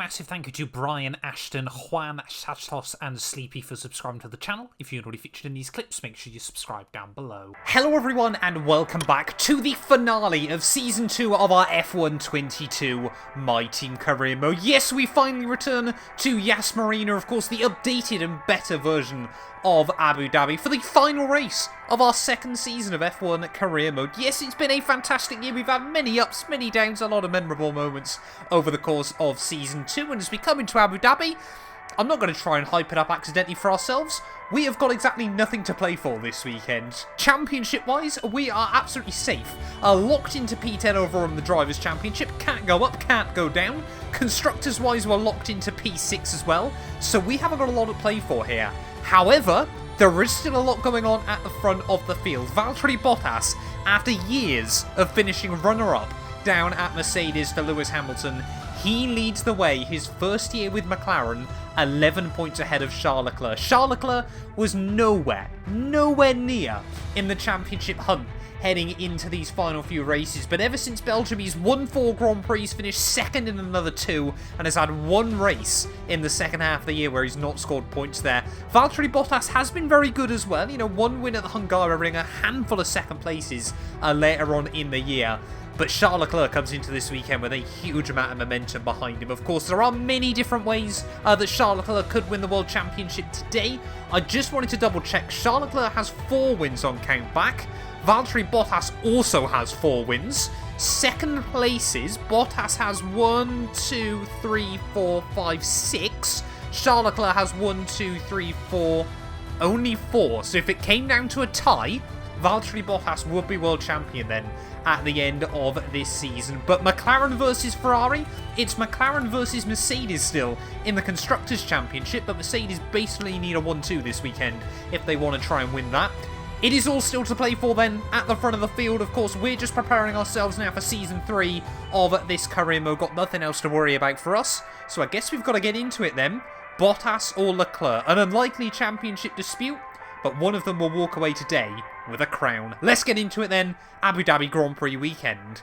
massive thank you to Brian, Ashton, Juan, Santos, and Sleepy for subscribing to the channel. If you're already featured in these clips, make sure you subscribe down below. Hello everyone, and welcome back to the finale of Season 2 of our F1 22 My Team Career Mode. Yes, we finally return to Yas Marina, of course, the updated and better version of Abu Dhabi for the final race of our second season of F1 Career Mode. Yes, it's been a fantastic year. We've had many ups, many downs, a lot of memorable moments over the course of Season 2. And as we come into Abu Dhabi, I'm not going to try and hype it up accidentally for ourselves. We have got exactly nothing to play for this weekend. Championship-wise, we are absolutely safe. Locked into P10 over on the Drivers' Championship. Can't go up, can't go down. Constructors-wise, we're locked into P6 as well. So we haven't got a lot to play for here. However, there is still a lot going on at the front of the field. Valtteri Bottas, after years of finishing runner-up down at Mercedes to Lewis Hamilton, he leads the way his first year with McLaren, 11 points ahead of Charles LECLERC. Charles LECLERC was nowhere near in the championship hunt heading into these final few races, but ever since Belgium, he's won 4 Grand Prix, finished second in another 2, and has had 1 race in the second half of the year where he's not scored points there. Valtteri Bottas has been very good as well, 1 win at the Hungaroring, a handful of second places later on in the year. But Charles LECLERC comes into this weekend with a huge amount of momentum behind him. Of course, there are many different ways that Charles LECLERC could win the World Championship today. I just wanted to double check. Charles LECLERC has 4 wins on count back. Valtteri Bottas also has 4 wins. Second places, Bottas has 1, 2, 3, 4, 5, 6. Charles LECLERC has 1, 2, 3, 4, only 4. So if it came down to a tie, Valtteri Bottas would be world champion then at the end of this season. But McLaren versus Ferrari, it's McLaren versus Mercedes still in the Constructors' Championship, but Mercedes basically need a 1-2 this weekend if they want to try and win that. It is all still to play for then at the front of the field. Of course, we're just preparing ourselves now for Season 3 of this career mode. Got nothing else to worry about for us. So I guess we've got to get into it then. Bottas or LECLERC. An unlikely championship dispute, but one of them will walk away today with a crown. Let's get into it then. Abu Dhabi Grand Prix weekend.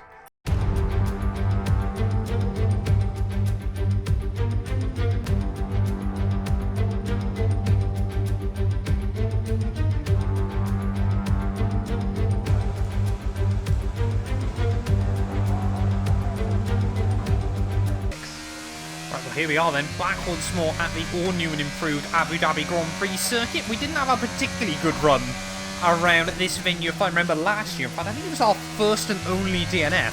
Here we are then, back once more at the all-new and improved Abu Dhabi Grand Prix circuit. We didn't have a particularly good run around this venue, if I remember last year. In fact, I think it was our first and only DNF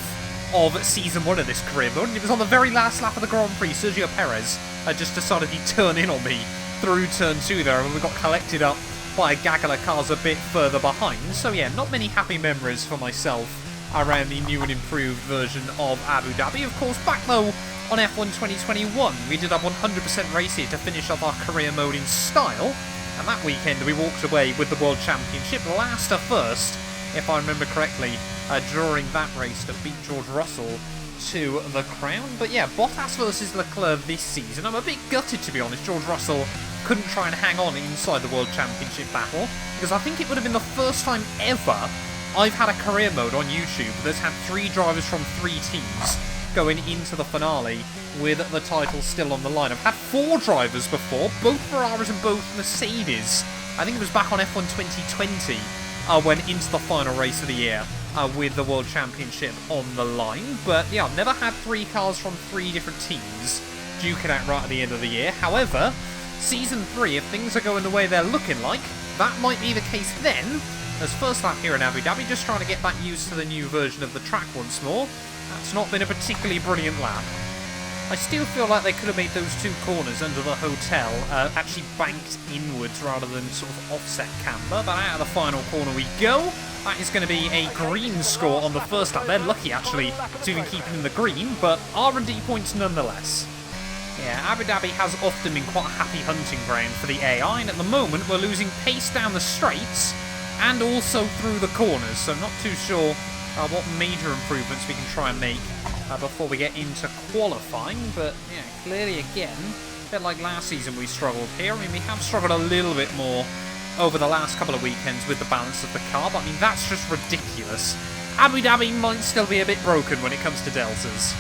of Season 1 of this career mode. And it was on the very last lap of the Grand Prix. Sergio Perez just decided he'd turn in on me through turn 2 there, and we got collected up by a gaggle of cars a bit further behind. So yeah, not many happy memories for myself around the new and improved version of Abu Dhabi. Of course, back though on F1 2021, we did a 100% race here to finish off our career mode in style, and that weekend we walked away with the World Championship, last to first, if I remember correctly, during that race that beat George Russell to the crown. But yeah, Bottas versus LECLERC this season. I'm a bit gutted, to be honest. George Russell couldn't try and hang on inside the World Championship battle, because I think it would have been the first time ever I've had a career mode on YouTube that's had 3 drivers from 3 teams going into the finale with the title still on the line. I've had 4 drivers before, both Ferraris and both Mercedes. I think it was back on F1 2020 went into the final race of the year with the World Championship on the line. But yeah, I've never had 3 cars from 3 different teams duke it out right at the end of the year. However, Season 3, if things are going the way they're looking like, that might be the case then. As first lap here in Abu Dhabi, just trying to get back used to the new version of the track once more. That's not been a particularly brilliant lap. I still feel like they could have made those 2 corners under the hotel actually banked inwards rather than sort of offset camber. But out of the final corner we go. That is going to be a green score on the first lap. They're lucky actually to even keep it in the green, but R&D points nonetheless. Yeah, Abu Dhabi has often been quite a happy hunting ground for the AI, and at the moment we're losing pace down the straights and also through the corners, so not too sure what major improvements we can try and make before we get into qualifying. But yeah, clearly again, a bit like last season we struggled here. I mean, we have struggled a little bit more over the last couple of weekends with the balance of the car, but I mean, that's just ridiculous. Abu Dhabi might still be a bit broken when it comes to deltas.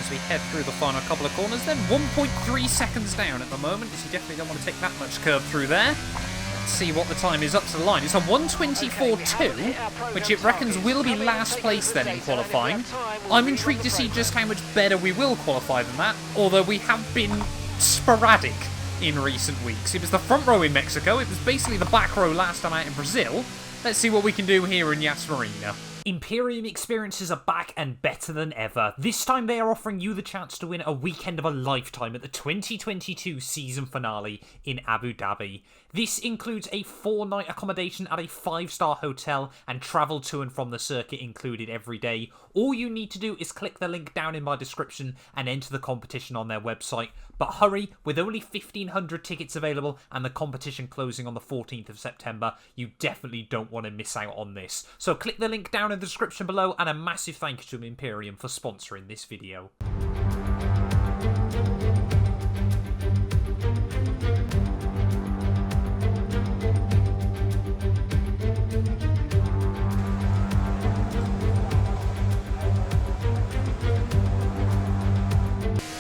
as we head through the final couple of corners. Then 1.3 seconds down at the moment, as you definitely don't want to take that much curb through there. Let's see what the time is up to the line. It's a 1:24.2, which it reckons will be last place then in qualifying. I'm intrigued to see just how much better we will qualify than that, although we have been sporadic in recent weeks. It was the front row in Mexico, it was basically the back row last time out in Brazil. Let's see what we can do here in Yas Marina. Imperium experiences are back and better than ever. This time they are offering you the chance to win a weekend of a lifetime at the 2022 season finale in Abu Dhabi. This includes a 4-night accommodation at a 5-star hotel and travel to and from the circuit included every day. All you need to do is click the link down in my description and enter the competition on their website. But hurry, with only 1,500 tickets available and the competition closing on the 14th of September, you definitely don't want to miss out on this. So click the link down in the description below, and a massive thank you to Imperium for sponsoring this video.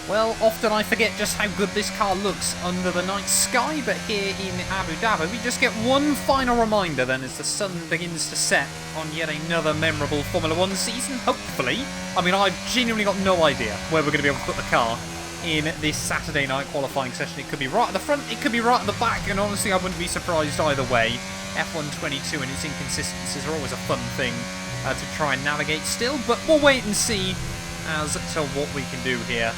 Well, often I forget just how good this car looks under the night sky, but here in Abu Dhabi we just get one final reminder then as the sun begins to set on yet another memorable Formula 1 season, hopefully. I mean, I've genuinely got no idea where we're going to be able to put the car in this Saturday night qualifying session. It could be right at the front, it could be right at the back, and honestly I wouldn't be surprised either way. F1 22 and its inconsistencies are always a fun thing to try and navigate still, but we'll wait and see as to what we can do here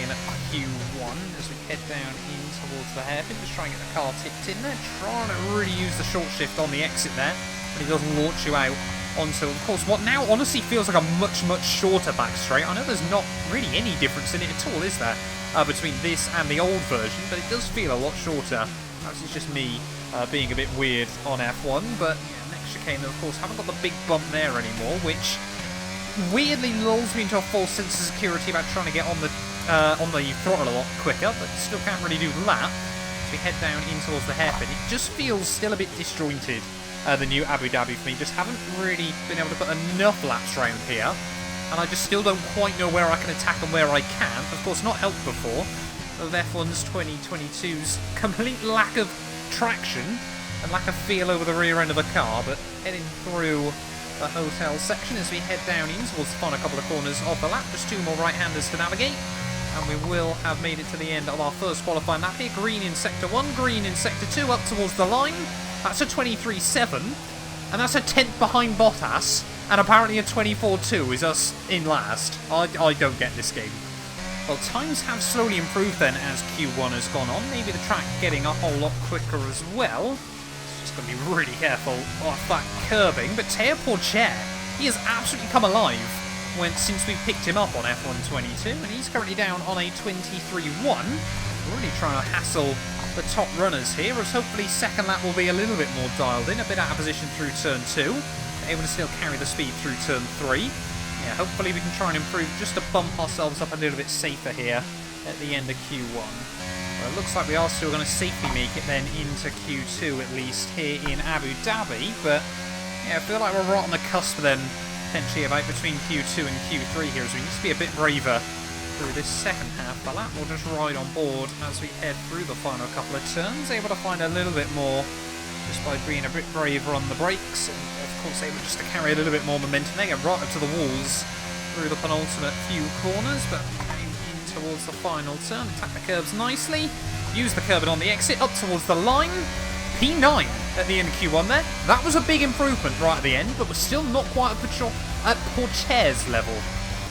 in Q1 as we head down in towards the hairpin. Just try and get the car tipped in there, trying to really use the short shift on the exit there, but it doesn't launch you out onto, of course, what now honestly feels like a much shorter back straight. I know there's not really any difference in it at all, is there, between this and the old version, but it does feel a lot shorter. Perhaps it's just me being a bit weird on F1, but yeah, next chicane, of course, haven't got the big bump there anymore, which weirdly lulls me into a false sense of security about trying to get on the throttle a lot quicker, but still can't really do that. As we head down in towards the hairpin, it just feels still a bit disjointed, the new Abu Dhabi for me. Just haven't really been able to put enough laps around here, and I just still don't quite know where I can attack and where I can't. Of course, not helped before of F1's 2022's complete lack of traction and lack of feel over the rear end of the car, but heading through the hotel section as we head down in towards the final couple of corners of the lap. Just 2 more right-handers to navigate, and we will have made it to the end of our first qualifying lap here. Green in Sector 1, green in Sector 2, up towards the line. That's a 23.7, and that's a 10th behind Bottas, and apparently a 24.2 is us in last. I don't get this game. Well, times have slowly improved then as Q1 has gone on. Maybe the track getting a whole lot quicker as well. Just got to be really careful of that curbing. But Teo Porcher, he has absolutely come alive since we picked him up on F1 22, and he's currently down on a 23.1. Really trying to hassle the top runners here, as hopefully second lap will be a little bit more dialed in, a bit out of position through turn 2, able to still carry the speed through turn 3. Yeah, hopefully we can try and improve just to bump ourselves up a little bit safer here at the end of Q1. Well, it looks like we are still going to safely make it then into Q2, at least here in Abu Dhabi, but yeah, I feel like we're right on the cusp then, potentially about between Q2 and Q3 here, as we need to be a bit braver through this second half. The lap will just ride on board as we head through the final couple of turns, able to find a little bit more just by being a bit braver on the brakes, and of course able just to carry a little bit more momentum. They get right up to the walls through the penultimate few corners, but going in towards the final turn, attack the curbs nicely, use the curbing on the exit, up towards the line. P9 at the end of Q1 there. That was a big improvement right at the end, but we're still not quite at Porcher's level.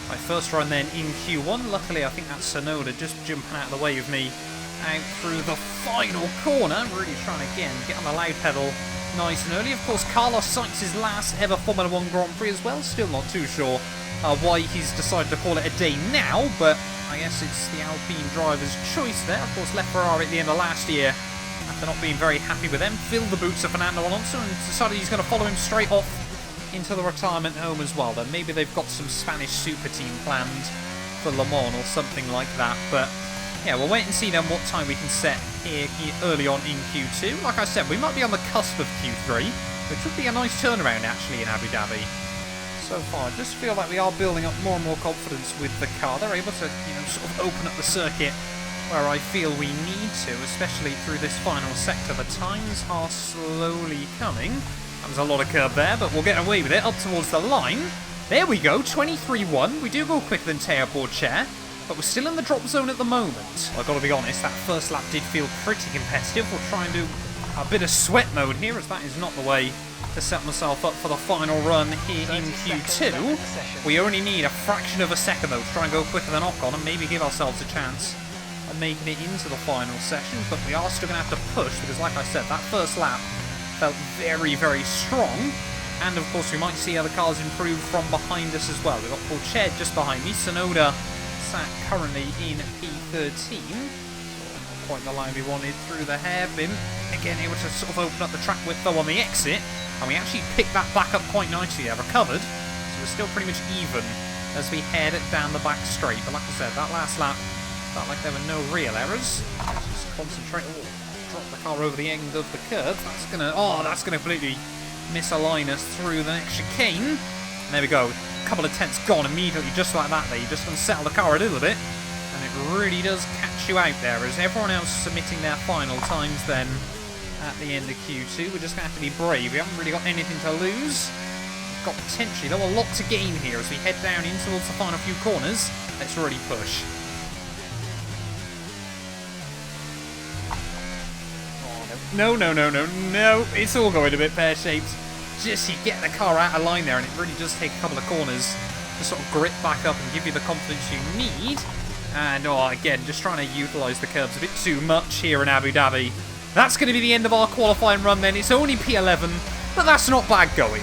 My first run then in Q1. Luckily, I think that's Sonoda just jumping out of the way of me out through the final corner. Really trying to, again, get on the loud pedal nice and early. Of course, Carlos Sainz's last ever Formula 1 Grand Prix as well. Still not too sure why he's decided to call it a day now, but I guess it's the Alpine driver's choice there. Of course, left Ferrari at the end of last year after not being very happy with them. Filled the boots of Fernando Alonso and decided he's going to follow him straight off into the retirement home as well. Then maybe they've got some Spanish super team planned for Le Mans or something like that. But yeah, we'll wait and see then what time we can set here early on in Q2. Like I said, we might be on the cusp of Q3, which would be a nice turnaround actually in Abu Dhabi. so far. I just feel like we are building up more and more confidence with the car. They're able to, sort of open up the circuit where I feel we need to, especially through this final sector. The times are slowly coming. There's a lot of curb there, but we'll get away with it up towards the line. There we go, 23-1. We do go quicker than Corsa, but we're still in the drop zone at the moment. I've got to be honest, that first lap did feel pretty competitive. We'll try and do a bit of sweat mode here, as that is not the way to set myself up for the final run here in Q2. We only need a fraction of a second though to try and go quicker than Ocon and maybe give ourselves a chance of making it into the final session, but we are still going to have to push because, like I said, that first lap felt very, very strong, and of course we might see other cars improve from behind us as well. We've got Capure just behind me, Tsunoda sat currently in P13. Quite the line we wanted through the hairpin. Again, able to sort of open up the track width though on the exit, and we actually picked that back up quite nicely there, recovered, so we're still pretty much even as we head down the back straight. But like I said, that last lap felt like there were no real errors. Let's just concentrate. Drop the car over the end of the curve. That's gonna completely misalign us through the next chicane. And there we go, a couple of tenths gone immediately, just like that there. You just unsettle the car a little bit, and it really does catch you out there, as everyone else submitting their final times then at the end of Q2. We're just going to have to be brave. We haven't really got anything to lose. We've got potentially, though, a lot to gain here as we head down in towards the final few corners. Let's really push. Oh, no. It's all going a bit pear-shaped. Just you get the car out of line there, and it really does take a couple of corners to sort of grip back up and give you the confidence you need. And, again, just trying to utilise the curbs a bit too much here in Abu Dhabi. That's going to be the end of our qualifying run then. It's only P11, but that's not bad going.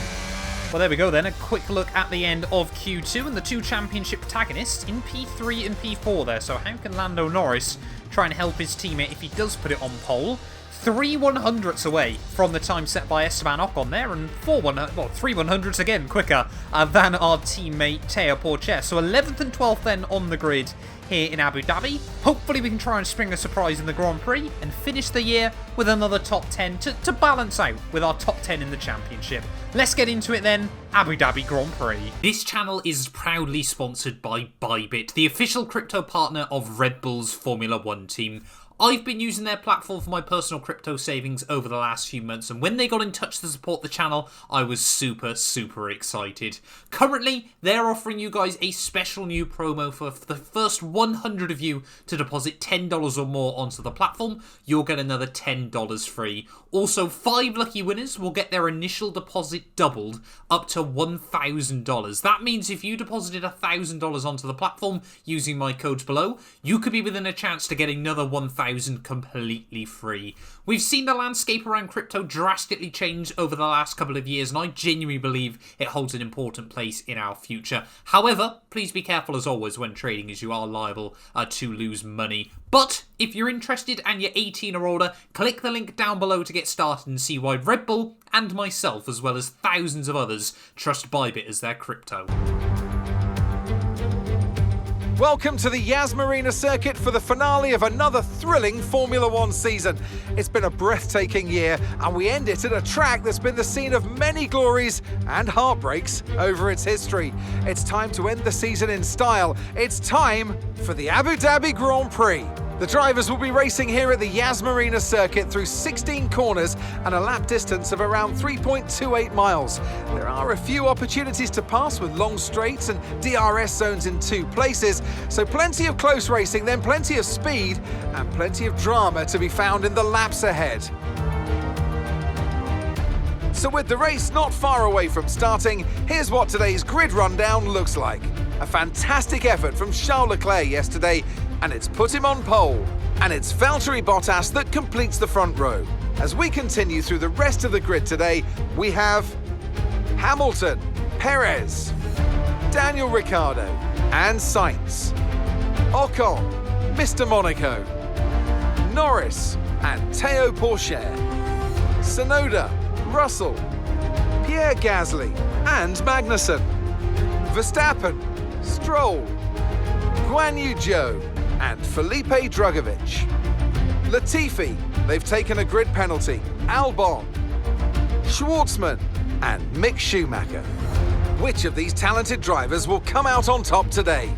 Well, there we go then. A quick look at the end of Q2 and the two championship protagonists in P3 and P4 there. So how can Lando Norris try and help his teammate if he does put it on pole? 3 100ths away from the time set by Esteban Ocon there, and 3 100ths again quicker than our teammate Corsa. So 11th and 12th then on the grid here in Abu Dhabi. Hopefully we can try and spring a surprise in the Grand Prix and finish the year with another top 10 to balance out with our top 10 in the championship. Let's get into it then. Abu Dhabi Grand Prix. This channel is proudly sponsored by Bybit, the official crypto partner of Red Bull's Formula 1 team. I've been using their platform for my personal crypto savings over the last few months, and when they got in touch to support the channel, I was super excited. Currently, they're offering you guys a special new promo for the first 100 of you to deposit $10 or more onto the platform. You'll get another $10 free. Also, 5 lucky winners will get their initial deposit doubled up to $1,000. That means if you deposited $1,000 onto the platform using my codes below, you could be within a chance to get another $1,000 completely free. We've seen the landscape around crypto drastically change over the last couple of years, and I genuinely believe it holds an important place in our future. However, please be careful as always when trading, as you are liable to lose money. But if you're interested and you're 18 or older, click the link down below to get started and see why Red Bull and myself, as well as thousands of others, trust Bybit as their crypto. Welcome to the Yas Marina circuit for the finale of another thrilling Formula 1 season. It's been a breathtaking year, and we end it at a track that's been the scene of many glories and heartbreaks over its history. It's time to end the season in style. It's time for the Abu Dhabi Grand Prix. The drivers will be racing here at the Yas Marina circuit through 16 corners and a lap distance of around 3.28 miles. There are a few opportunities to pass with long straights and DRS zones in 2 places, so plenty of close racing, then plenty of speed and plenty of drama to be found in the laps ahead. So with the race not far away from starting, here's what today's grid rundown looks like. A fantastic effort from Charles Leclerc yesterday, and it's put him on pole. And it's Valtteri Bottas that completes the front row. As we continue through the rest of the grid today, we have Hamilton, Perez, Daniel Ricciardo, and Sainz, Ocon, Mr. Monaco, Norris, and Corsa, Tsunoda, Russell, Pierre Gasly, and Magnussen, Verstappen, Stroll, Guan Yu Zhou, and Felipe Drugovich. Latifi, they've taken a grid penalty. Albon, Schwartzman, and Mick Schumacher. which of these talented drivers will come out on top today.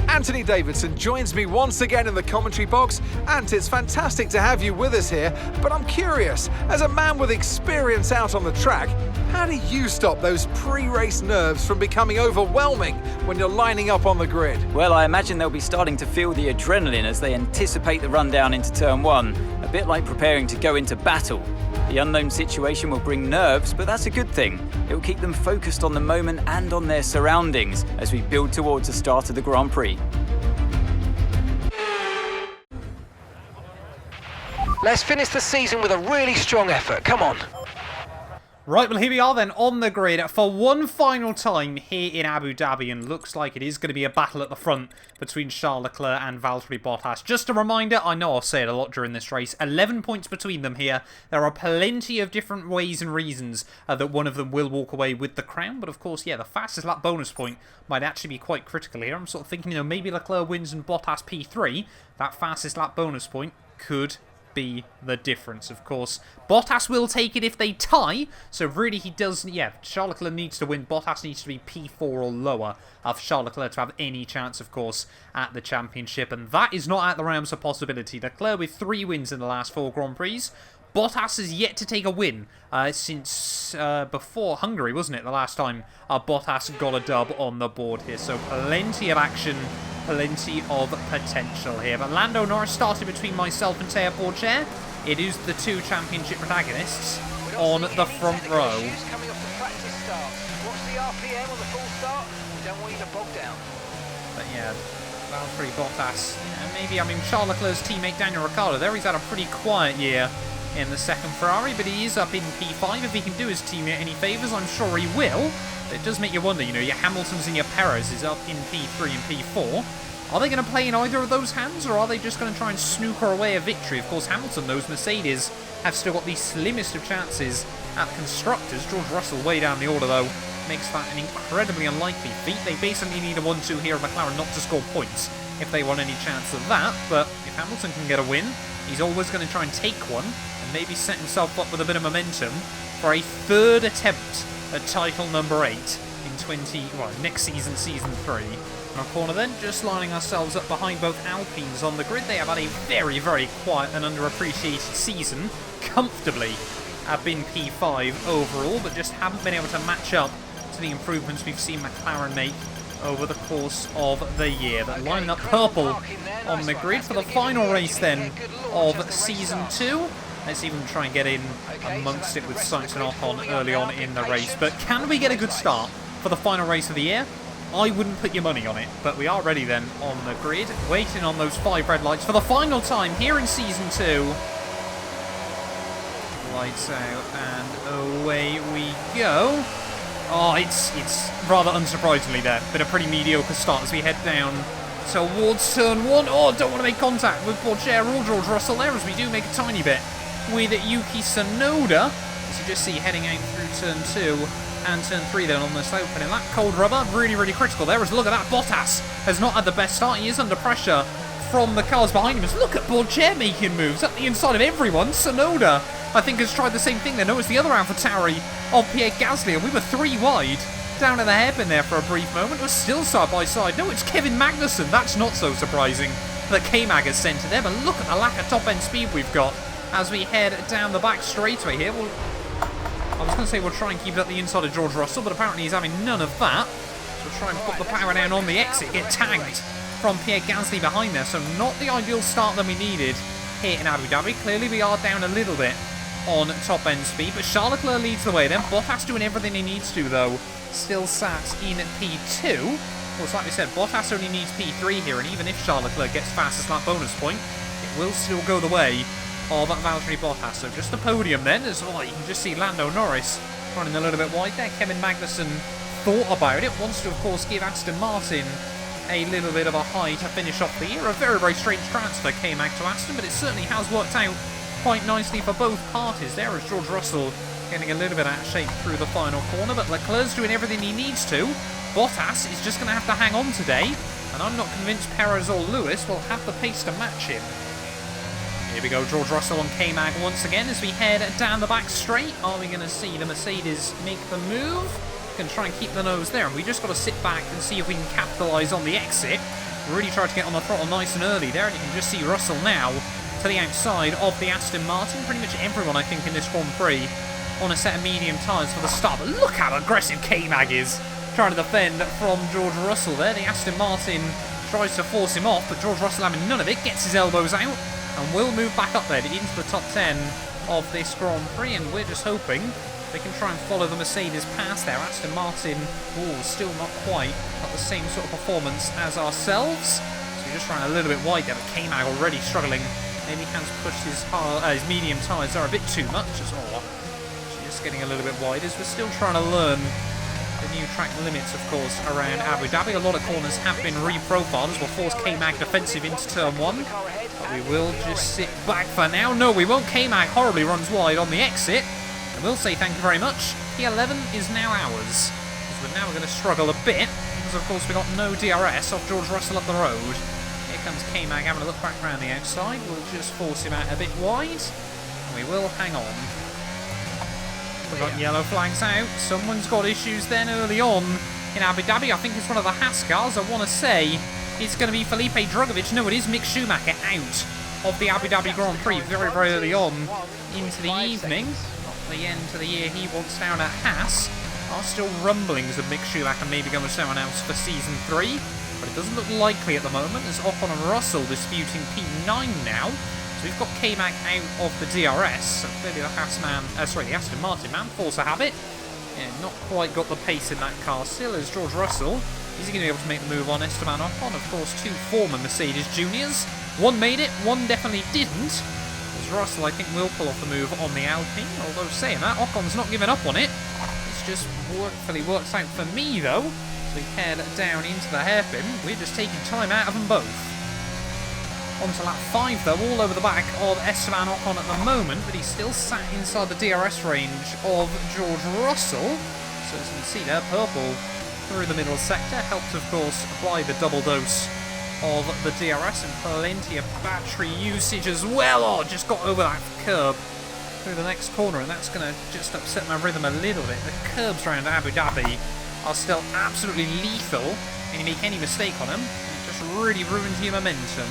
Anthony Davidson joins me once again in the commentary box. Ant, it's fantastic to have you with us here, but I'm curious, as a man with experience out on the track, how do you stop those pre-race nerves from becoming overwhelming when you're lining up on the grid? Well, I imagine they'll be starting to feel the adrenaline as they anticipate the rundown into turn one, a bit like preparing to go into battle. The unknown situation will bring nerves, but that's a good thing. It will keep them focused on the moment and on their surroundings as we build towards the start of the Grand Prix. Let's finish the season with a really strong effort. Come on. Right, well, here we are then on the grid for one final time here in Abu Dhabi, and looks like it is going to be a battle at the front between Charles Leclerc and Valtteri Bottas. Just a reminder, I know I'll say it a lot during this race, 11 points between them here. There are plenty of different ways and reasons that one of them will walk away with the crown, but of course, yeah, the fastest lap bonus point might actually be quite critical here. I'm sort of thinking, you know, maybe Leclerc wins and Bottas P3, that fastest lap bonus point could be the difference, of course. Bottas will take it if they tie, so really he does, yeah, Charles Leclerc needs to win, Bottas needs to be P4 or lower of Charles Leclerc to have any chance, of course, at the championship, and that is not at the realms of possibility. Leclerc with 3 wins in the last 4 Grand Prix. Bottas has yet to take a win since before Hungary, wasn't it, the last time Bottas got a dub on the board here, so plenty of action, plenty of potential here. But Lando Norris started between myself and Teo Porcher. It is the 2 championship protagonists on the front row. Coming off the practice start. What's the RPM on the full start? We don't want you to bog down. But yeah, Valtteri Bottas, maybe, I mean, Charles Leclerc's teammate Daniel Ricciardo there, he's had a pretty quiet year in the second Ferrari, but he is up in P5. If he can do his teammate any favours, I'm sure he will. But it does make you wonder, you know, your Hamiltons and your Perez is up in P3 and P4. Are they going to play in either of those hands, or are they just going to try and snooker away a victory? Of course, Hamilton knows Mercedes have still got the slimmest of chances at Constructors. George Russell way down the order, though, makes that an incredibly unlikely feat. They basically need a 1-2 here of McLaren not to score points if they want any chance of that. But if Hamilton can get a win, he's always going to try and take one and maybe set himself up with a bit of momentum for a 3rd attempt at title number 8 in next season, season 3. On our corner then, just lining ourselves up behind both Alpines on the grid. They have had a very, very quiet and underappreciated season. Comfortably have been P5 overall, but just haven't been able to match up to the improvements we've seen McLaren make over the course of the year. But lining up purple on the grid for the final race then of season 2. Let's even try and get in amongst it with Sainz and Ocon early on in the race. But can we get a good start for the final race of the year? I wouldn't put your money on it, but we are ready then on the grid, waiting on those 5 red lights for the final time here in season 2. Lights out and away we go. Oh, it's rather unsurprisingly there. Been a pretty mediocre start as we head down towards turn 1. Oh, don't want to make contact with Porcher or George Russell there, as we do make a tiny bit with Yuki Tsunoda. As you just see heading out through turn 2 and turn 3 then on the slope. And in that cold rubber, really, really critical there. As look at that, Bottas has not had the best start. He is under pressure from the cars behind him. As look at Porcher making moves up the inside of everyone. Tsunoda, I think, has tried the same thing there. No, it's the other AlphaTauri of Pierre Gasly, and we were 3 wide down in the hairpin there for a brief moment. We're still side by side. No, it's Kevin Magnussen. That's not so surprising that K-Mag has centred there, but look at the lack of top-end speed we've got as we head down the back straightaway here. I was going to say we'll try and keep it at the inside of George Russell, but apparently he's having none of that. So we'll try and put the power down on the exit, get tagged from Pierre Gasly behind there, so not the ideal start that we needed here in Abu Dhabi. Clearly we are down a little bit on top end speed, but Charles Leclerc leads the way then. Bottas doing everything he needs to, though, still sat in P2. Of course, like we said, Bottas only needs P3 here, and even if Charles Leclerc gets fastest lap bonus point, it will still go the way of Valtteri Bottas. So just the podium then, as well. You can just see Lando Norris running a little bit wide there. Kevin Magnussen thought about it, wants to, of course, give Aston Martin a little bit of a high to finish off the year. A very, very strange transfer K-Mag to Aston, but it certainly has worked out quite nicely for both parties there, as George Russell getting a little bit out of shape through the final corner, but Leclerc's doing everything he needs to. Bottas is just going to have to hang on today, and I'm not convinced Perez or Lewis will have the pace to match him. Here we go, George Russell on K-Mag once again as we head down the back straight. Are we going to see the Mercedes make the move? We can try and keep the nose there, and we just got to sit back and see if we can capitalise on the exit. Really tried to get on the throttle nice and early there, and you can just see Russell now to the outside of the Aston Martin. Pretty much everyone, I think, in this Grand Prix on a set of medium tyres for the start. But look how aggressive K-Mag is, trying to defend from George Russell there. The Aston Martin tries to force him off, but George Russell having none of it, gets his elbows out, and will move back up there into the top 10 of this Grand Prix, and we're just hoping they can try and follow the Mercedes past there. Aston Martin, still not quite got the same sort of performance as ourselves, so we're just running a little bit wide there, but K-Mag already struggling. Maybe has pushed his medium tyres there a bit too much as well. Just getting a little bit wide as we're still trying to learn the new track limits, of course, around Abu Dhabi. A lot of corners have been reprofiled as we'll force K-Mag defensive into turn 1. But we will just sit back for now. No, we won't. K-Mag horribly runs wide on the exit. And we'll say thank you very much. P11 is now ours. So now we're going to struggle a bit, because of course we got no DRS off George Russell up the road. Here comes K-Mag having a look back around the outside. We'll just force him out a bit wide. And we will hang on. We've got yellow flags out. Someone's got issues then early on in Abu Dhabi. I think it's one of the Haas cars. I want to say it's going to be Felipe Drugovich. No, it is Mick Schumacher out of the Abu Dhabi Grand Prix very, very early on into the evening. Not the end of the year he wants down at Haas. Are still rumblings of Mick Schumacher maybe going with someone else for Season 3. But it doesn't look likely at the moment as Ocon and Russell disputing P9 now. So we've got K-Mag out of the DRS, so clearly the the Aston Martin man, force a habit. Yeah, not quite got the pace in that car still as George Russell. Is he going to be able to make the move on Esteban Ocon? Of course, two former Mercedes juniors. One made it, one definitely didn't. As Russell, I think, will pull off the move on the Alpine. Although saying that, Ocon's not giving up on it. It's just hopefully works out for me, though. So we head down into the hairpin. We're just taking time out of them both. On to lap 5 though, all over the back of Esteban Ocon at the moment, but he's still sat inside the DRS range of George Russell. So as you can see there, purple through the middle sector, helped of course apply the double dose of the DRS and plenty of battery usage as well. Oh, just got over that curb through the next corner, and that's going to just upset my rhythm a little bit. The curbs around Abu Dhabi are still absolutely lethal, and you make any mistake on them, it just really ruins your momentum.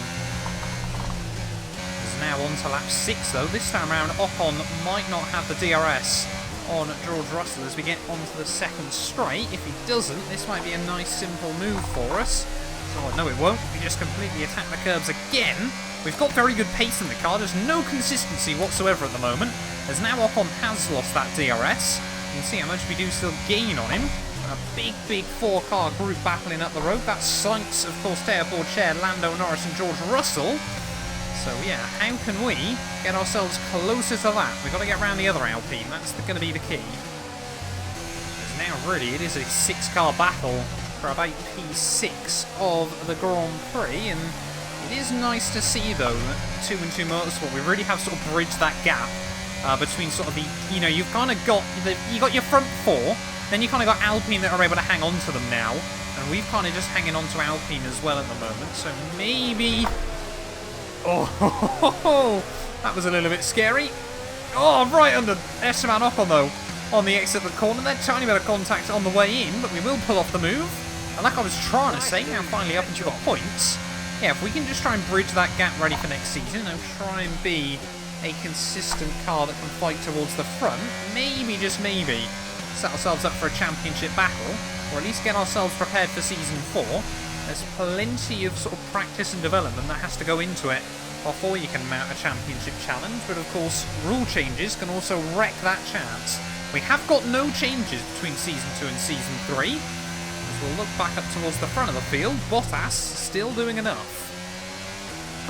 Now on to lap 6 though. This time around Ocon might not have the DRS on George Russell as we get onto the second straight. If he doesn't, this might be a nice simple move for us. So no, it won't. We just completely attack the curbs again. We've got very good pace in the car. There's no consistency whatsoever at the moment, as now Ocon has lost that DRS. You can see how much we do still gain on him. A big 4-car group battling up the road. That's Sainz, of course, Théophile Chair, Lando Norris and George Russell. So yeah, how can we get ourselves closer to that? We've got to get around the other Alpine. That's going to be the key. Because now really it is a 6-car battle for about P6 of the Grand Prix, and it is nice to see though that 2 and 2 Motorsport, we really have sort of bridged that gap between sort of the, you know, you've kind of got you got your front 4, then you kind of got Alpine that are able to hang on to them now, and we've kind of just hanging on to Alpine as well at the moment. So maybe. Oh, that was a little bit scary. Oh, right under Esteban Ocon though, on the exit of the corner. That tiny bit of contact on the way in, but we will pull off the move. And like I was trying to say, now finally up into the points. Yeah, if we can just try and bridge that gap ready for next season and try and be a consistent car that can fight towards the front, maybe, just maybe, set ourselves up for a championship battle, or at least get ourselves prepared for Season 4. There's plenty of sort of practice and development that has to go into it before you can mount a championship challenge, but of course rule changes can also wreck that chance. We have got no changes between Season 2 and Season 3. As we'll look back up towards the front of the field, Bottas still doing enough.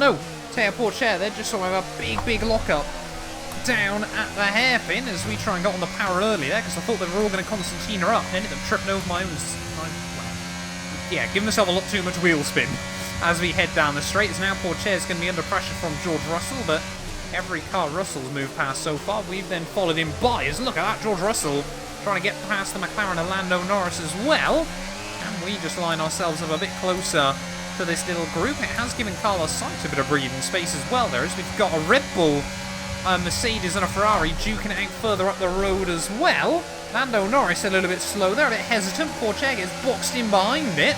No, Théophile Chair, they're just sort of a big lock-up down at the hairpin as we try and get on the power early there, because I thought they were all going to Constantina up, and ended up tripping over my own. Yeah, giving myself a lot too much wheel spin as we head down the straight. As now Porcher's going to be under pressure from George Russell, but every car Russell's moved past so far, we've then followed him by. As look at that, George Russell trying to get past the McLaren and Lando Norris as well. And we just line ourselves up a bit closer to this little group. It has given Carlos Sainz a bit of breathing space as well there, as we've got a Red Bull, a Mercedes and a Ferrari duking it out further up the road as well. Lando Norris a little bit slow there, a bit hesitant. Porsche gets boxed in behind it.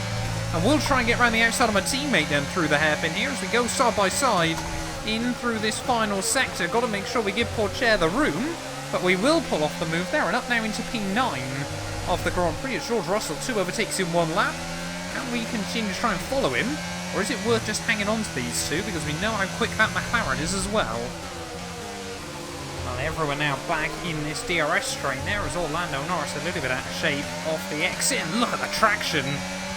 And we'll try and get around the outside of my teammate then through the hairpin here as we go side by side in through this final sector. Got to make sure we give Porsche the room, but we will pull off the move there. And up now into P9 of the Grand Prix as George Russell 2 overtakes in 1 lap. Can we continue to try and follow him, or is it worth just hanging on to these two because we know how quick that McLaren is as well? Well, everyone now back in this DRS train there as Lando Norris a little bit out of shape off the exit. And look at the traction.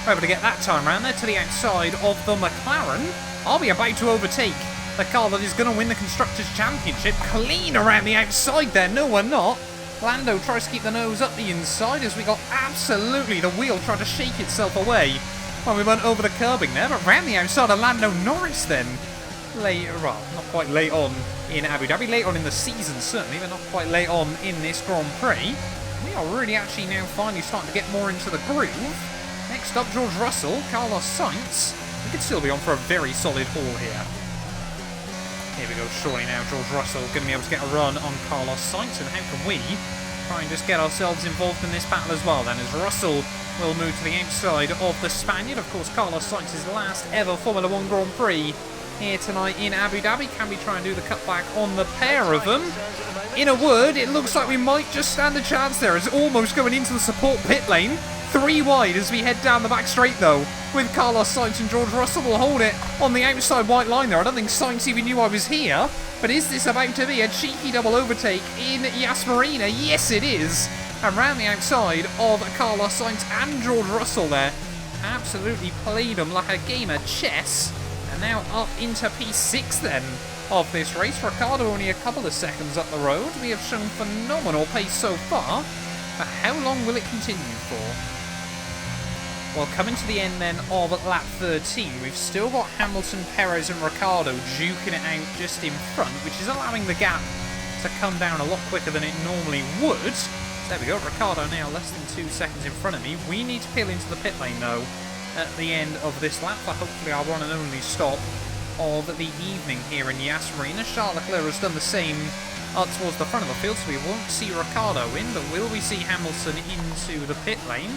We're able to get that time around there to the outside of the McLaren. Are we about to overtake the car that is going to win the Constructors' Championship? Clean around the outside there. No, we're not. Lando tries to keep the nose up the inside as we got absolutely the wheel trying to shake itself away when we went over the curbing there. But round the outside of Lando Norris then. Later, well, not quite late on in Abu Dhabi. Late on in the season, certainly, but not quite late on in this Grand Prix. We are really actually now finally starting to get more into the groove. Next up, George Russell, Carlos Sainz. We could still be on for a very solid haul here. Here we go, surely now George Russell going to be able to get a run on Carlos Sainz. And how can we try and just get ourselves involved in this battle as well then, as Russell will move to the outside of the Spaniard. Of course, Carlos Sainz's last ever Formula 1 Grand Prix here tonight in Abu Dhabi. Can we try and do the cutback on the pair of them? In a word, it looks like we might just stand a chance there. It's almost going into the support pit lane. 3 wide as we head down the back straight though, with Carlos Sainz and George Russell will hold it on the outside white line there. I don't think Sainz even knew I was here, but is this about to be a cheeky double overtake in Yas Marina? Yes it is. And round the outside of Carlos Sainz and George Russell there, absolutely played them like a game of chess. And now up into P6 then of this race. Ricciardo only a couple of seconds up the road. We have shown phenomenal pace so far, but how long will it continue for? Well, coming to the end then of lap 13, we've still got Hamilton, Perez and Ricciardo duking it out just in front, which is allowing the gap to come down a lot quicker than it normally would. So there we go, Ricciardo now less than 2 seconds in front of me. We need to peel into the pit lane though at the end of this lap for hopefully our one and only stop of the evening here in Yas Marina. Charles Leclerc has done the same up towards the front of the field, so we won't see Ricciardo in, but will we see Hamilton into the pit lane?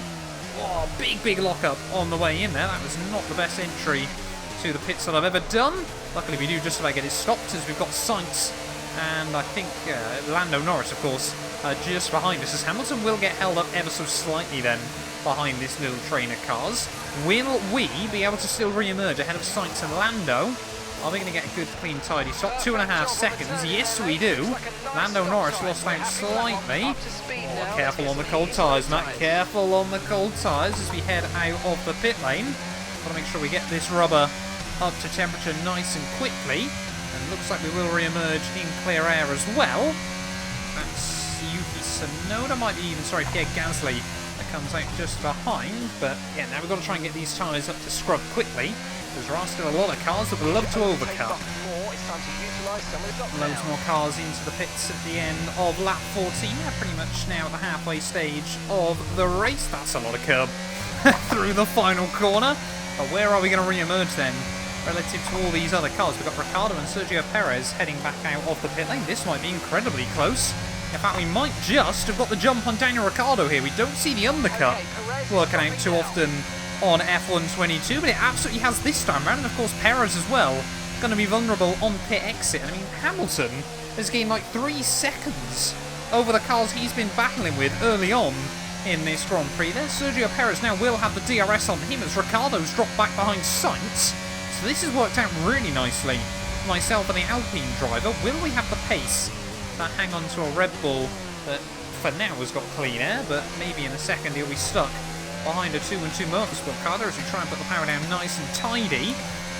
Oh, big lockup on the way in there. That was not the best entry to the pits that I've ever done. Luckily we do just about get it stopped as we've got Sainz and I think Lando Norris, of course, just behind us, as Hamilton will get held up ever so slightly then behind this little train of cars. Will we be able to still re-emerge ahead of Sainz and Lando? Are we going to get a good, clean, tidy stop? 2.5 seconds. Yes, we do. Lando Norris lost out slightly. Oh, careful on the cold tyres, Matt. Careful on the cold tyres as we head out of the pit lane. Got to make sure we get this rubber up to temperature nice and quickly. And looks like we will re-emerge in clear air as well. That's Yuki Tsunoda. Might be even, sorry, Pierre Gasly that comes out just behind. But yeah, now we've got to try and get these tyres up to scrub quickly. There are still a lot of cars that would love to overcut. Loads more cars into the pits at the end of lap 14. They're pretty much now at the halfway stage of the race. That's a lot of curb through the final corner. But where are we going to re-emerge then relative to all these other cars? We've got Ricciardo and Sergio Perez heading back out of the pit lane. This might be incredibly close. In fact, we might just have got the jump on Daniel Ricciardo here. We don't see the undercut working out too often on F122, but it absolutely has this time round. And of course Perez as well, going to be vulnerable on pit exit. I mean, Hamilton has gained like 3 seconds over the cars he's been battling with early on in this Grand Prix. There, Sergio Perez now will have the DRS on him as Ricciardo's dropped back behind Sainz. So this has worked out really nicely. Myself and the Alpine driver, will we have the pace to hang on to a Red Bull that for now has got clean air, but maybe in a second he'll be stuck behind a 2-2 Motorsport car there as we try and put the power down nice and tidy.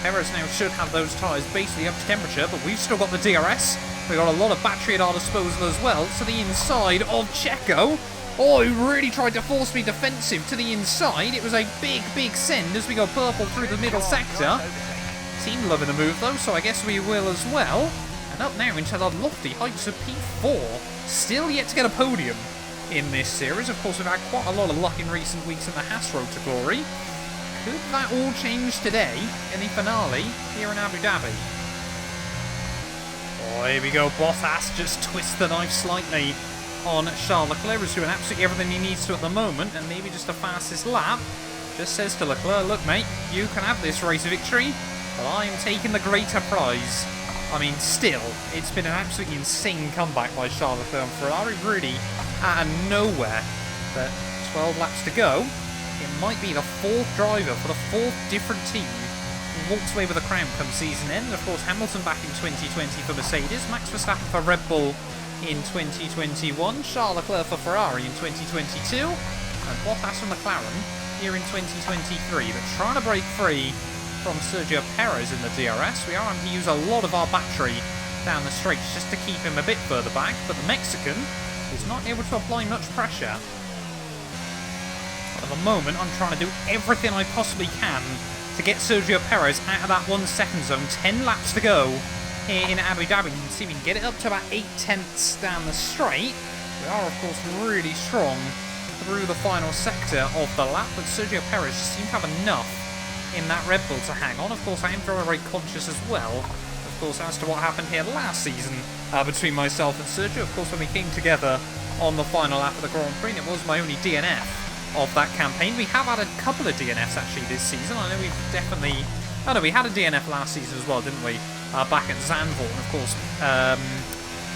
Perez now should have those tyres basically up to temperature, but we've still got the DRS. We've got a lot of battery at our disposal as well. To the inside of Checo. Oh, he really tried to force me defensive to the inside. It was a big send as we go purple through the middle sector. Team loving the move though, so I guess we will as well. And up now into the lofty heights of P4. Still yet to get a podium in this series. Of course, we've had quite a lot of luck in recent weeks in the Haas Road to Glory. could that all change today in the finale here in Abu Dhabi? Oh, here we go. Bottas just twists the knife slightly on Charles Leclerc, who's doing absolutely everything he needs to at the moment, and maybe just the fastest lap. Just says to Leclerc, look mate, you can have this race victory, but I am taking the greater prize. I mean, still, it's been an absolutely insane comeback by Charles Leclerc and Ferrari, really out of nowhere. But 12 laps to go. It might be the fourth driver for the fourth different team who walks away with a crown come season end. Of course, Hamilton back in 2020 for Mercedes, Max Verstappen for Red Bull in 2021, Charles Leclerc for Ferrari in 2022, and Bottas for McLaren here in 2023. But trying to break free from Sergio Perez in the DRS, we are having to use a lot of our battery down the straights just to keep him a bit further back, but the Mexican is not able to apply much pressure. At the moment, I'm trying to do everything I possibly can to get Sergio Perez out of that 1 second zone. 10 laps to go here in Abu Dhabi. You can see we can get it up to about 8/10 down the straight. We are, of course, really strong through the final sector of the lap, but Sergio Perez just seems to have enough in that Red Bull to hang on. Of course, I am very, very conscious as well, of course, as to what happened here last season between myself and Sergio. Of course, when we came together on the final lap of the Grand Prix, and it was my only DNF of that campaign. We have had a couple of DNFs actually this season. I know we've definitely... Oh no, we had a DNF last season as well, didn't we? Back at Zandvoort, and of course,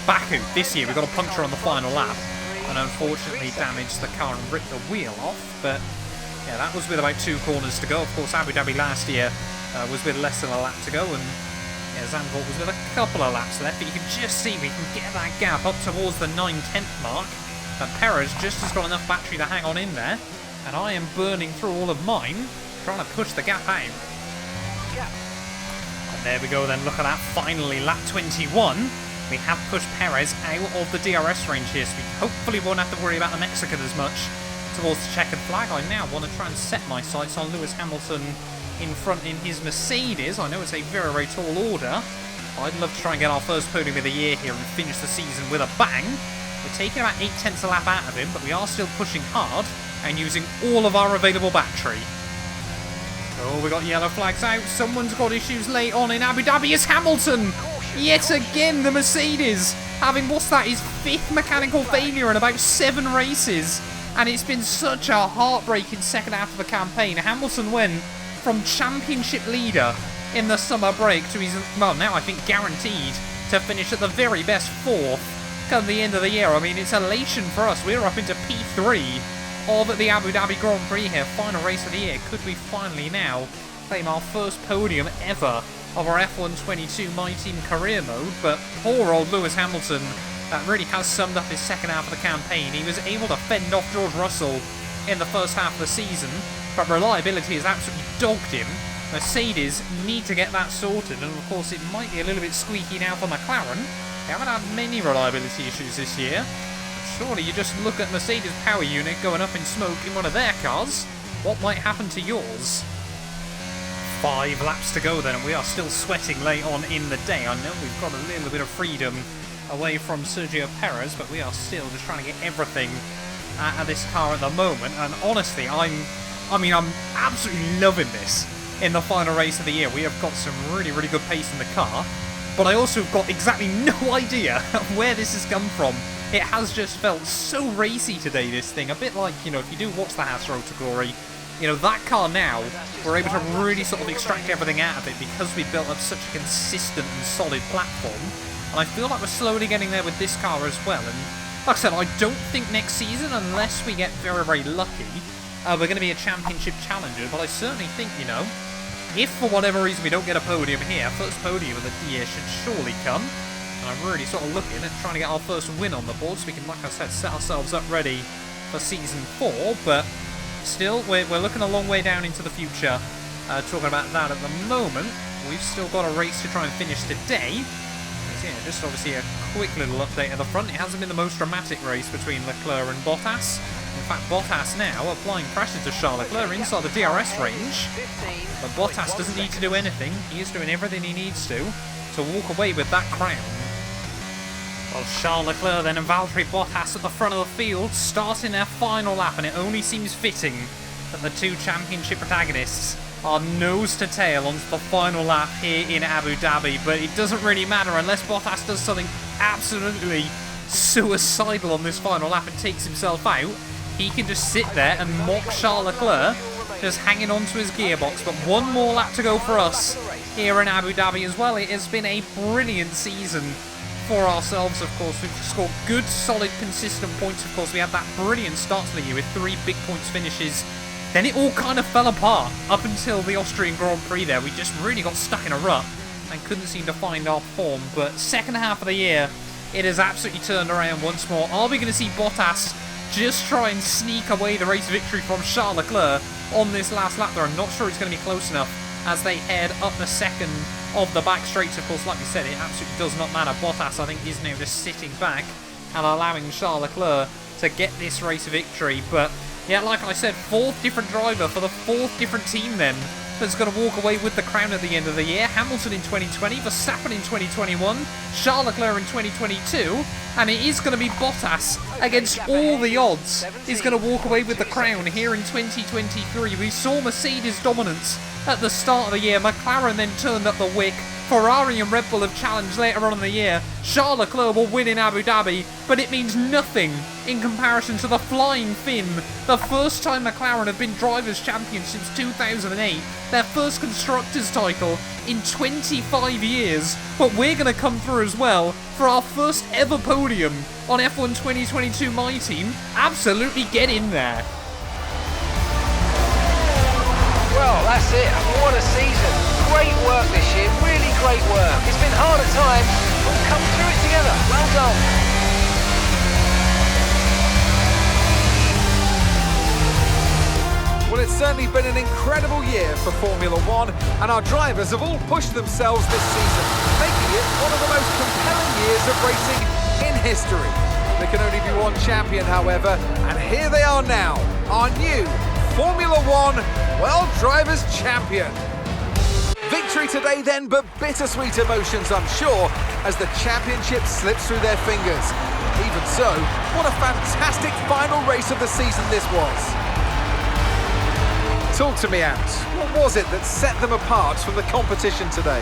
Baku this year we got a puncture on the final lap and unfortunately damaged the car and ripped the wheel off. But yeah, that was with about 2 corners to go. Of course, Abu Dhabi last year was with less than a lap to go, and yeah, Zandvoort was with a couple of laps left. But you can just see we can get that gap up towards the 9/10 mark. And Perez just has got enough battery to hang on in there, and I am burning through all of mine, trying to push the gap out. And there we go then, look at that, finally, lap 21. We have pushed Perez out of the DRS range here, so we hopefully won't have to worry about the Mexican as much towards the checkered flag. I now want to try and set my sights on Lewis Hamilton in front in his Mercedes. I know it's a very, very tall order. I'd love to try and get our first podium of the year here and finish the season with a bang. We're taking about 8/10 a lap out of him, but we are still pushing hard and using all of our available battery. Oh, we got yellow flags out. Someone's got issues late on in Abu Dhabi. It's Hamilton! Yet again, the Mercedes, having, what's that, his 5th mechanical failure in about 7 races. And it's been such a heartbreaking second half of the campaign. Hamilton went from championship leader in the summer break to his, well, now I think guaranteed to finish at the very best 4th come the end of the year. I mean, it's elation for us. We're up into P3 of the Abu Dhabi Grand Prix here. Final race of the year. Could we finally now claim our first podium ever of our F1 22 My Team career mode? But poor old Lewis Hamilton, that really has summed up his second half of the campaign. He was able to fend off George Russell in the first half of the season, but reliability has absolutely dogged him. Mercedes need to get that sorted, and of course it might be a little bit squeaky now for McLaren. They haven't had many reliability issues this year. But surely you just look at Mercedes' power unit going up in smoke in one of their cars. What might happen to yours? 5 laps to go then, and we are still sweating late on in the day. I know we've got a little bit of freedom away from Sergio Perez, but we are still just trying to get everything out of this car at the moment. And honestly, I'm absolutely loving this in the final race of the year. We have got some really, really good pace in the car, but I also have got exactly no idea where this has come from. It has just felt so racy today, this thing. A bit like, you know, if you do watch the Haas Road to Glory, you know, that car now, we're able to really sort of extract everything out of it because we built up such a consistent and solid platform. And I feel like we're slowly getting there with this car as well. And like I said, I don't think next season, unless we get very, very lucky, we're going to be a championship challenger. But I certainly think, you know, if for whatever reason we don't get a podium here, first podium of the year should surely come. And I'm really sort of looking at trying to get our first win on the board so we can, like I said, set ourselves up ready for season 4. But still, we're looking a long way down into the future. Talking about that at the moment, we've still got a race to try and finish today. Yeah, just obviously a quick little update at the front. It hasn't been the most dramatic race between Leclerc and Bottas. In fact, Bottas now applying pressure to Charles Leclerc inside the DRS range. But Bottas doesn't need to do anything. He is doing everything he needs to walk away with that crown. Well, Charles Leclerc then and Valtteri Bottas at the front of the field, starting their final lap, and it only seems fitting that the 2 championship protagonists are nose to tail onto the final lap here in Abu Dhabi, but it doesn't really matter unless Bottas does something absolutely suicidal on this final lap and takes himself out. He can just sit there and mock Charles Leclerc, just hanging on to his gearbox. But one more lap to go for us here in Abu Dhabi as well. It has been a brilliant season for ourselves, of course. We've scored good, solid, consistent points. Of course, we had that brilliant start to the year with 3 big points finishes. Then it all kind of fell apart up until the Austrian Grand Prix there. We just really got stuck in a rut and couldn't seem to find our form. But second half of the year, it has absolutely turned around once more. Are we going to see Bottas just try and sneak away the race victory from Charles Leclerc on this last lap there? I'm not sure it's going to be close enough as they head up the second of the back straights. Of course, like we said, it absolutely does not matter. Bottas, I think, is now just sitting back and allowing Charles Leclerc to get this race victory. But yeah, like I said, 4th different driver for the 4th different team then that's going to walk away with the crown at the end of the year. Hamilton in 2020, Verstappen in 2021, Charles Leclerc in 2022, and it is going to be Bottas against all the odds is going to walk away with the crown here in 2023. We saw Mercedes' dominance at the start of the year. McLaren then turned up the wick. Ferrari and Red Bull have challenged later on in the year. Charles Leclerc will win in Abu Dhabi, but it means nothing in comparison to the Flying Finn. The first time McLaren have been drivers' champions since 2008. Their first constructors' title in 25 years. But we're going to come through as well for our first ever podium on F1 2022 My Team. Absolutely get in there. Well, that's it. What a season. Great work this year. Really great work. It's been hard at times, but we've come through it together. Well done. Well, it's certainly been an incredible year for Formula One, and our drivers have all pushed themselves this season, making it one of the most compelling years of racing in history. There can only be one champion, however, and here they are now, our new Formula One World Drivers' Champion. Victory today then, but bittersweet emotions, I'm sure, as the championship slips through their fingers. Even so, what a fantastic final race of the season this was. Talk to me, Ant. What was it that set them apart from the competition today?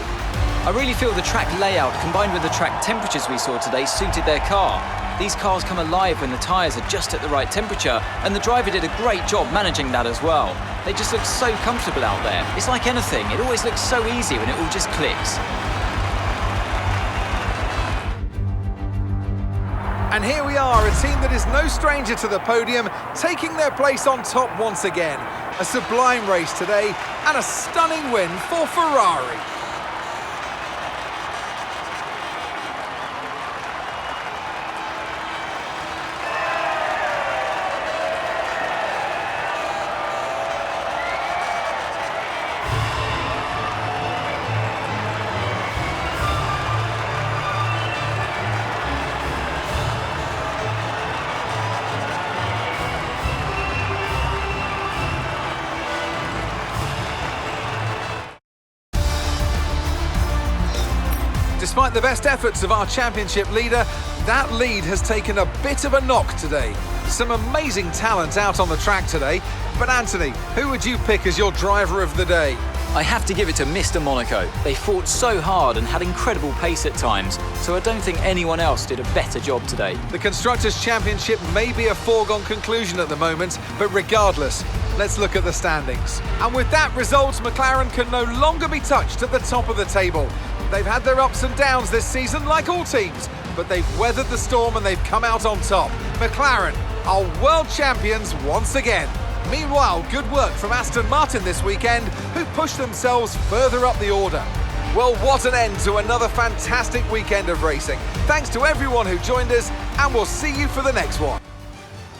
I really feel the track layout combined with the track temperatures we saw today suited their car. These cars come alive when the tyres are just at the right temperature, and the driver did a great job managing that as well. They just look so comfortable out there. It's like anything, it always looks so easy when it all just clicks. And here we are, a team that is no stranger to the podium, taking their place on top once again. A sublime race today, and a stunning win for Ferrari. Despite the best efforts of our championship leader, that lead has taken a bit of a knock today. Some amazing talent out on the track today. But Anthony, who would you pick as your driver of the day? I have to give it to Mr. Monaco. They fought so hard and had incredible pace at times, so I don't think anyone else did a better job today. The Constructors' Championship may be a foregone conclusion at the moment, but regardless, let's look at the standings. And with that result, McLaren can no longer be touched at the top of the table. They've had their ups and downs this season, like all teams, but they've weathered the storm and they've come out on top. McLaren are world champions once again. Meanwhile, good work from Aston Martin this weekend, who pushed themselves further up the order. Well, what an end to another fantastic weekend of racing. Thanks to everyone who joined us, and we'll see you for the next one.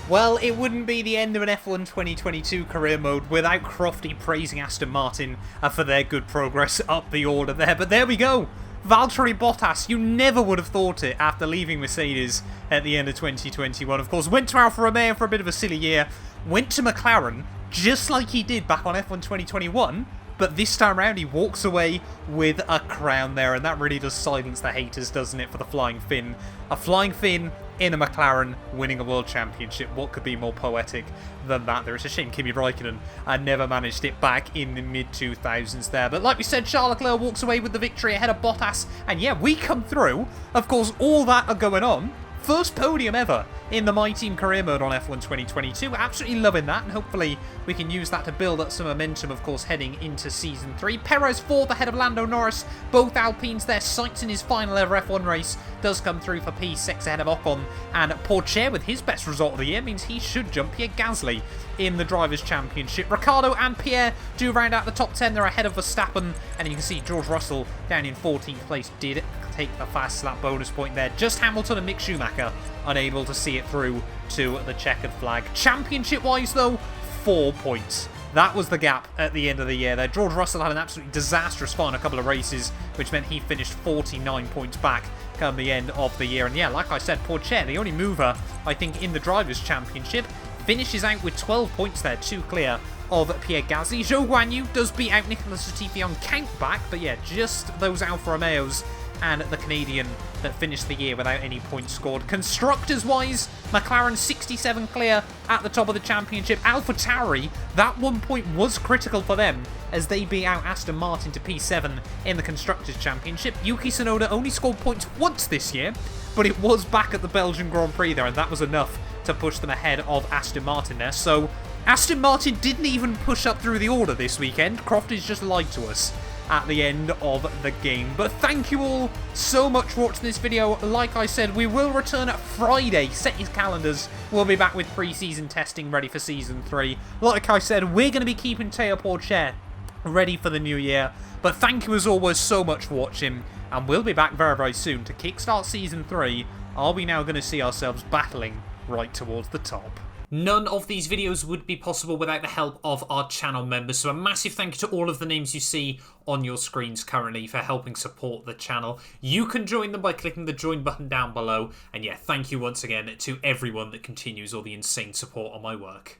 Well, it wouldn't be the end of an F1 2022 career mode without Crofty praising Aston Martin for their good progress up the order there. But there we go. Valtteri Bottas, you never would have thought it after leaving Mercedes at the end of 2021. Of course, went to Alfa Romeo for a bit of a silly year, went to McLaren, just like he did back on F1 2021, but this time around he walks away with a crown there, and that really does silence the haters, doesn't it, for the Flying Finn. A Flying Finn in a McLaren winning a World Championship. What could be more poetic than that? There is a shame Kimi Räikkönen never managed it back in the mid-2000s there. But like we said, Charles Leclerc walks away with the victory ahead of Bottas. And yeah, we come through. Of course, all that are going on. First podium ever in the My Team career mode on F1 2022. Absolutely loving that, and hopefully we can use that to build up some momentum, of course, heading into Season 3. Perez 4th ahead of Lando Norris. Both Alpines there. Sainz in his final ever F1 race does come through for P6 ahead of Ocon. And Pourchaire, with his best result of the year, means he should jump Pierre Gasly in the Drivers' Championship. Ricciardo and Pierre do round out the top 10. They're ahead of Verstappen. And you can see George Russell down in 14th place did take the fast lap bonus point there. Just Hamilton and Mick Schumacher unable to see it through to the checkered flag. Championship-wise, though, 4 points. That was the gap at the end of the year there. George Russell had an absolutely disastrous final couple of races, which meant he finished 49 points back come the end of the year. And yeah, like I said, Pourchaire, the only mover, I think, in the Drivers' Championship, finishes out with 12 points there, 2 clear of Pierre Gasly. Zhou Guanyu does beat out Nicolas Latifi on count back, but yeah, just those Alfa Romeos and the Canadian that finished the year without any points scored. Constructors-wise, McLaren 67 clear at the top of the championship. AlphaTauri, that 1 point was critical for them as they beat out Aston Martin to P7 in the Constructors' Championship. Yuki Tsunoda only scored points once this year, but it was back at the Belgian Grand Prix there, and that was enough to push them ahead of Aston Martin there. So Aston Martin didn't even push up through the order this weekend. Crofty's just lied to us at the end of the game. But thank you all so much for watching this video. Like I said, we will return at Friday. Set your calendars. We'll be back with pre-season testing ready for Season 3. Like I said, we're going to be keeping Théo Pourchaire ready for the new year. But thank you as always so much for watching, and we'll be back very, very soon to kickstart Season 3. Are we now going to see ourselves battling right towards the top? None of these videos would be possible without the help of our channel members, so a massive thank you to all of the names you see on your screens currently for helping support the channel. You can join them by clicking the join button down below, and yeah, thank you once again to everyone that continues all the insane support on my work.